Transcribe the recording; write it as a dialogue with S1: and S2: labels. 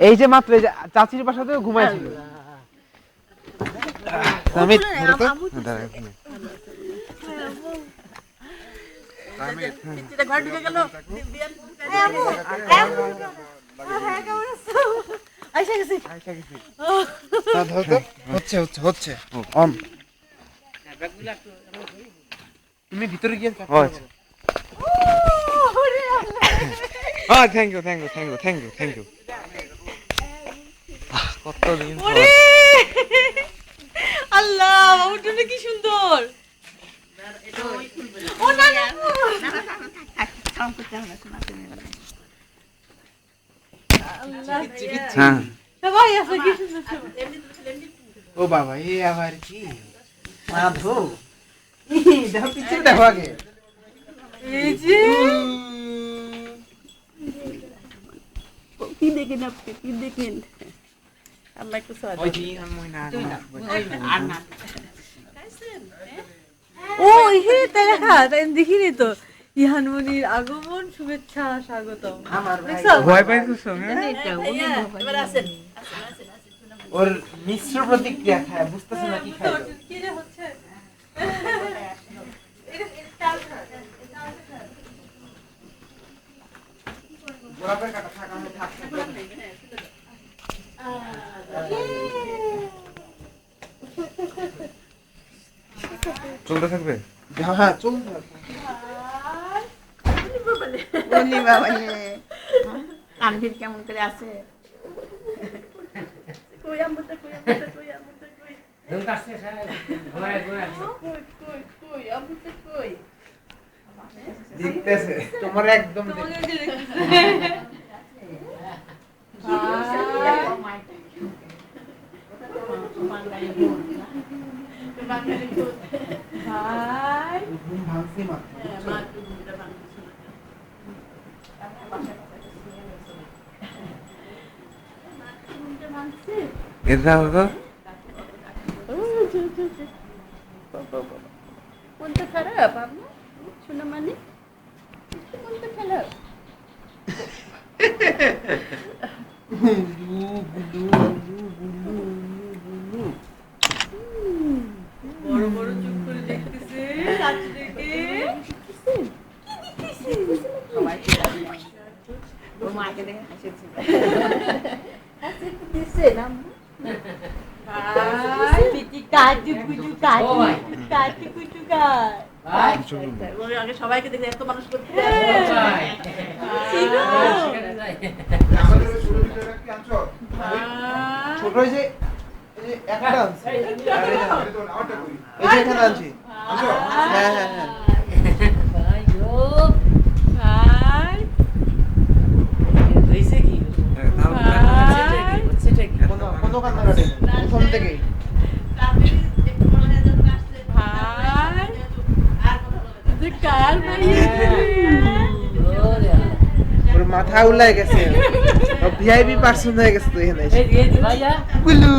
S1: এই যে মাত্র এই যে চাচির বাসাতেও ঘুমাইছিল। তুমি ভিতরে গিয়ে thank you thank you thank you thank you thank you. কতদিন
S2: আল্লাহ বাবুটা কি সুন্দর। ও না না সবাই আছে কি সুন্দর।
S1: ও বাবা এই আবার কি মাধু দেখো পিছনে দেখো আগে
S2: এই যে কি দেখেন আপনি কি দেখেন আল্লাহ একটু সাহায্য
S1: ওই যে আমি না আর না
S2: ও হে দেখা তাই দেখিনি তো ইহানমনির আগমন শুভেচ্ছা স্বাগতম।
S1: আমার
S2: দেখছো
S1: ভয় পাইছো না
S2: এবার আসেন
S1: ওর মিশ্র প্রতিক্রিয়া খায় বুঝতেছ না কি খায়
S2: কি রে হচ্ছে
S1: গোলাপের কাটা থাকা আমি থাকতে চলতে থাকবে হ্যাঁ চলতে
S3: বলি বাবা কানভির কেমন করে আছে
S2: কই আমটা কই আমটা কই আমটা কই
S4: দম কাছে ঘোরা ঘোরা
S2: কই আমটা কই
S1: দেখতেছে তোমার একদম
S2: কোনটা খারাপ আপনি শোনা মানে কোনটা খারাপ বড় বড় চুপ করে দেখতেছে চাচিটাকে
S3: সবাই ওর মাকে দেখে হাসিছে
S2: হাসিতেছে না ভাই পিটি কাটু কুটু কাটু কাটু কুটু কাট
S4: ভাই
S2: ওই আগে সবাইকে দেখে এত মানুষ করতে
S4: ভাই
S1: ছোট এই যে একটা আনছি এই যে এখানে আনছি হ্যাঁ হ্যাঁ হ্যাঁ
S4: ভাই গো
S2: ভাই
S4: হইছে কি সেটা কি
S1: কোনো কান্নাকাটি প্রথম থেকেই
S2: ভাই তুই কার ভাই
S1: ওর মাথা উল্লাই গেছে ভিআইপি পার্সন হয়ে গেছে তো এখানে
S4: এই ভাইয়া
S1: গুলু